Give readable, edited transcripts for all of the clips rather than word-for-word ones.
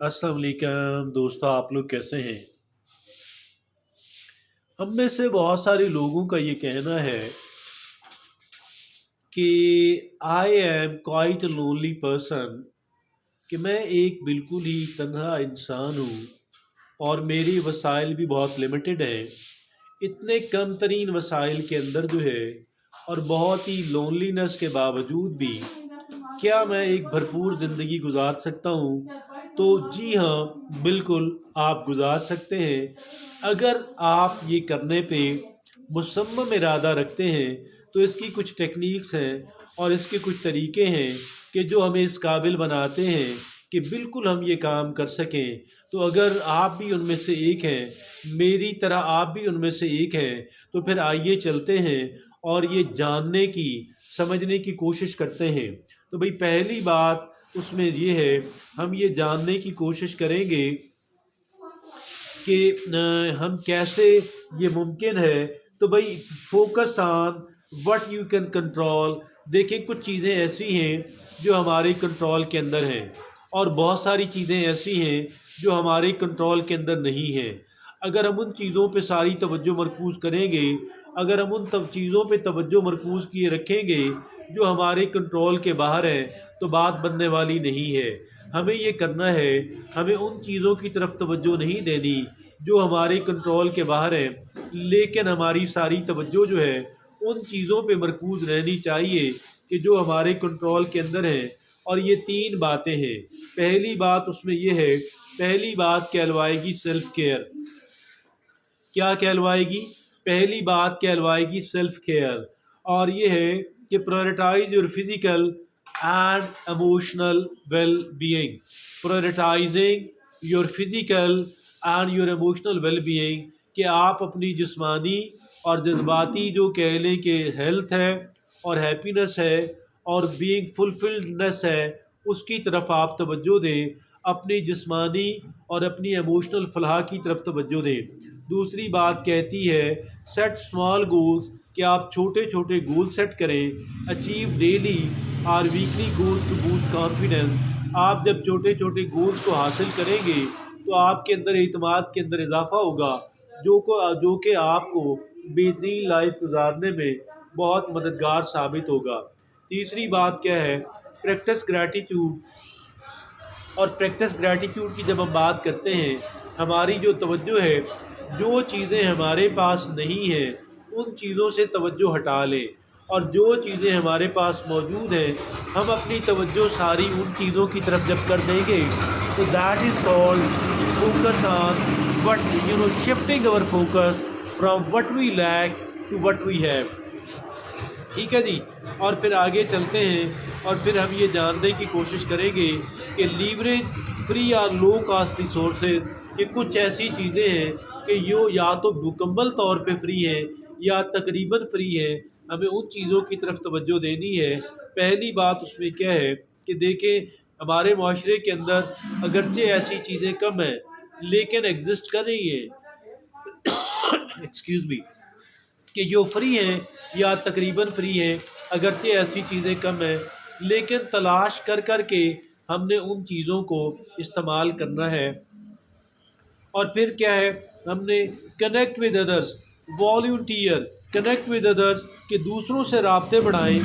अस्सलाम वालेकुम दोस्तों, आप लोग कैसे हैं? हम में से बहुत सारे लोगों का ये कहना है कि I am quite a lonely person, कि मैं एक बिल्कुल ही तन्हा इंसान हूँ और मेरी वसाइल भी बहुत लिमिटेड हैं। इतने कम तरीन वसाइल के अंदर जो है और बहुत ही लोनलीनेस के बावजूद भी क्या मैं एक भरपूर ज़िंदगी गुजार सकता हूँ? तो जी हाँ, बिल्कुल आप गुजार सकते हैं। अगर आप ये करने पे मुसम्मम इरादा रखते हैं, तो इसकी कुछ टेक्निक्स हैं और इसके कुछ तरीके हैं कि जो हमें इस काबिल बनाते हैं कि बिल्कुल हम ये काम कर सकें। तो अगर आप भी उनमें से एक हैं, मेरी तरह आप भी उनमें से एक हैं, तो फिर आइए चलते हैं और ये जानने की, समझने की कोशिश करते हैं। तो भाई पहली बात उसमें ये है, हम ये जानने की कोशिश करेंगे कि हम कैसे ये मुमकिन है। तो भाई focus on what you can control. देखिए, कुछ चीज़ें ऐसी हैं जो हमारे कंट्रोल के अंदर हैं और बहुत सारी चीज़ें ऐसी हैं जो हमारे कंट्रोल के अंदर नहीं हैं। अगर हम उन चीज़ों पे सारी तवज्जो मरकूज़ करेंगे, अगर हम उन तब चीज़ों पे तवज्जो मरकूज़ किए रखेंगे जो हमारे कंट्रोल के बाहर हैं, तो बात बनने वाली नहीं है। हमें ये करना है, हमें उन चीज़ों की तरफ तवज्जो नहीं देनी जो हमारे कंट्रोल के बाहर हैं, लेकिन हमारी सारी तवज्जो जो है उन चीज़ों पे मरकूज़ रहनी चाहिए कि जो हमारे कंट्रोल के अंदर हैं। और ये तीन बातें हैं। पहली बात उसमें ये है, पहली बात कहलवाएगी सेल्फ केयर। क्या कहलवाएगी? पहली कहलवाएगी कहलवाएगी सेल्फ केयर, और ये है कि prioritize your physical and emotional well being. Prioritizing your physical and your emotional well being, कि आप अपनी जिस्मानी और जज्बाती जो कह लें कि हेल्थ है और हैप्पीनेस है और बीइंग फुलफिल्डनेस है, उसकी तरफ आप तवज्जो दें। अपनी जिस्मानी और अपनी इमोशनल फलाह की तरफ तवज्जो दें। दूसरी बात कहती है सेट स्मॉल गोल्स, कि आप छोटे छोटे गोल सेट करें। अचीव डेली और weekly goals to boost confidence. आप जब छोटे छोटे गोल्स को हासिल करेंगे तो आपके अंदर एतमाद के अंदर इजाफा होगा, जो कि आपको बेहतरीन लाइफ गुजारने में बहुत मददगार साबित होगा। तीसरी बात क्या है? Practice gratitude. और प्रैक्टिस ग्रैटिट्यूड की जब हम बात करते हैं, हमारी जो तवज्जो है, जो चीज़ें हमारे पास नहीं हैं उन चीज़ों से तवज्जो हटा लें, और जो चीज़ें हमारे पास मौजूद हैं हम अपनी तवज्जो सारी उन चीज़ों की तरफ जब कर देंगे, तो that is called focus on what shifting our focus from what we lack to what we have. ठीक है जी। और फिर आगे चलते हैं और फिर हम ये जानने की कोशिश करेंगे कि लीवरेज फ्री और लो कास्ट रिसोर्सेज, कि कुछ ऐसी चीज़ें हैं कि यो या तो मुकम्मल तौर पे फ्री हैं या तकरीबन फ्री हैं। हमें उन चीज़ों की तरफ तवज्जो देनी है। पहली बात उसमें क्या है कि देखें, हमारे माशरे के अंदर अगरचे ऐसी चीज़ें कम हैं लेकिन एग्जिस्ट कर रही हैं, एक्सक्यूज़ मी, कि जो फ्री हैं या तकरीबन फ्री हैं। अगरचे ऐसी चीज़ें कम हैं लेकिन तलाश कर कर के हमने उन चीज़ों को इस्तेमाल करना है। और फिर क्या है, हमने connect with others, volunteer, connect with others, कि दूसरों से राब्ते बढ़ाएं।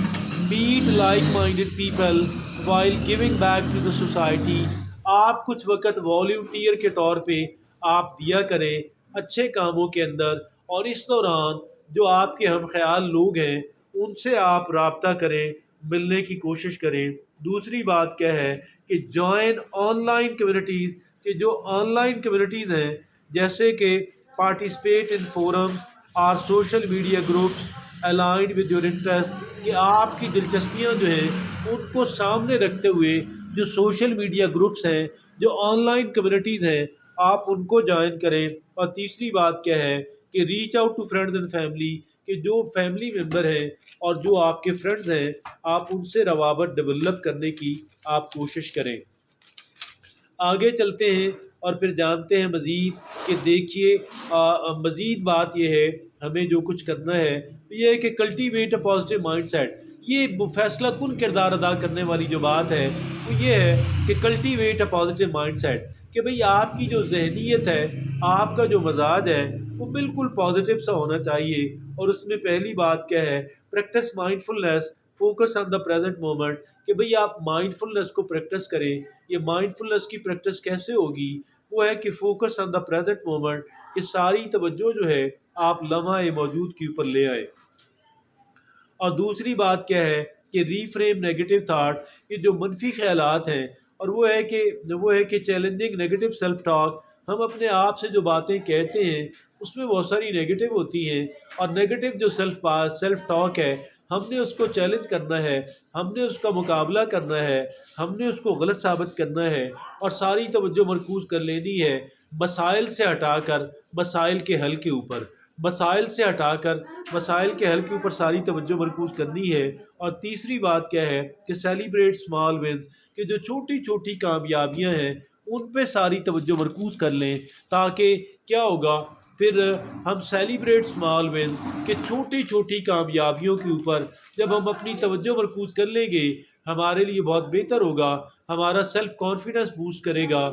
Meet like minded people while giving back to the society. आप कुछ वक्त वॉल्यूंटियर के तौर पे आप दिया करें अच्छे कामों के अंदर, और इस दौरान जो आपके हम ख्याल लोग हैं उनसे आप राब्ता करें, मिलने की कोशिश करें। दूसरी बात क्या है कि जॉइन ऑनलाइन कम्युनिटीज़, कि जो ऑनलाइन कम्युनिटीज़ हैं, जैसे कि पार्टिसिपेट इन फोरम और social media groups aligned with your interest, कि आपकी दिलचस्पियां जो हैं उनको सामने रखते हुए जो सोशल मीडिया ग्रुप्स हैं, जो ऑनलाइन कम्युनिटीज़ हैं, आप उनको ज्वाइन करें। और तीसरी बात क्या है कि reach out to friends and family, कि जो फैमिली मेम्बर हैं और जो आपके फ्रेंड्स हैं, आप उनसे रवाबत डेवलप करने की आप कोशिश करें। आगे चलते हैं और फिर जानते हैं मज़ीद, कि देखिए मज़ीद बात यह है, हमें जो कुछ करना है ये है कि कल्टीवेट अ पॉजिटिव माइंडसेट। ये फैसला कुन किरदार अदा करने वाली जो बात है, وہ یہ ہے کہ cultivate a positive mindset, کہ بھئی آپ کی جو ذہنیت ہے، آپ کا جو مزاج ہے، وہ بالکل پازیٹیو سا ہونا چاہیے۔ اور اس میں پہلی بات کیا ہے؟ Practice mindfulness, focus on the present moment, کہ بھئی آپ مائنڈفلنس کو پریکٹس کریں۔ یہ مائنڈفلنس کی پریکٹس کیسے ہوگی؟ وہ ہے کہ focus on the present moment, کہ ساری توجہ جو ہے آپ لمحہ موجود کے اوپر لے آئے۔ اور دوسری بات کیا ہے کہ ری فریم نیگیٹو تھاٹ، یہ جو منفی خیالات ہیں، اور وہ ہے کہ چیلنجنگ نیگیٹو سیلف ٹاک، ہم اپنے آپ سے جو باتیں کہتے ہیں اس میں بہت ساری نیگیٹو ہوتی ہیں، اور نیگیٹو جو سیلف ٹاک ہے، ہم نے اس کو چیلنج کرنا ہے، ہم نے اس کا مقابلہ کرنا ہے، ہم نے اس کو غلط ثابت کرنا ہے، اور ساری توجہ مرکوز کر لینی ہے مسائل سے ہٹا کر مسائل کے حل کے اوپر، مسائل سے ہٹا کر مسائل کے حل کے اوپر ساری توجہ مرکوز کرنی ہے۔ اور تیسری بات کیا ہے کہ سیلیبریٹ اسمال ونز، کہ جو چھوٹی چھوٹی کامیابیاں ہیں ان پہ ساری توجہ مرکوز کر لیں، تاکہ کیا ہوگا پھر ہم سیلیبریٹ اسمال ونز، کہ چھوٹی چھوٹی کامیابیوں کے اوپر جب ہم اپنی توجہ مرکوز کر لیں گے، ہمارے لیے بہت بہتر ہوگا، ہمارا سیلف کانفیڈنس بوسٹ کرے گا۔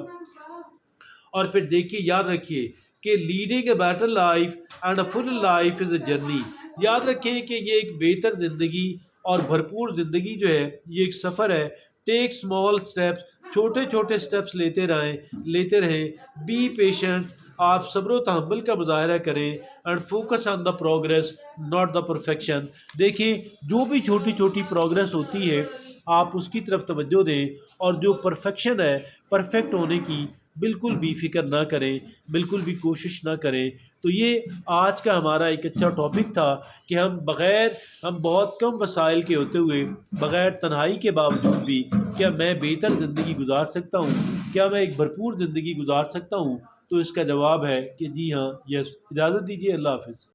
اور پھر دیکھیے، یاد رکھیے کہ leading a better life and a full life is a journey, یاد رکھیں کہ یہ ایک بہتر زندگی اور بھرپور زندگی جو ہے یہ ایک سفر ہے۔ ٹیک اسمال اسٹیپس، چھوٹے چھوٹے اسٹیپس لیتے رہیں، بی پیشنٹ، آپ صبر و تحمل کا مظاہرہ کریں، and focus on the progress not the perfection. دیکھیں جو بھی چھوٹی چھوٹی پروگریس ہوتی ہے آپ اس کی طرف توجہ دیں، اور جو پرفیکشن ہے، پرفیکٹ ہونے کی بالکل بھی فکر نہ کریں، بالکل بھی کوشش نہ کریں۔ تو یہ آج کا ہمارا ایک اچھا ٹاپک تھا کہ ہم بہت کم وسائل کے ہوتے ہوئے، بغیر تنہائی کے باوجود بھی، کیا میں بہتر زندگی گزار سکتا ہوں؟ کیا میں ایک بھرپور زندگی گزار سکتا ہوں؟ تو اس کا جواب ہے کہ جی ہاں، یس۔ اجازت دیجیے، اللہ حافظ۔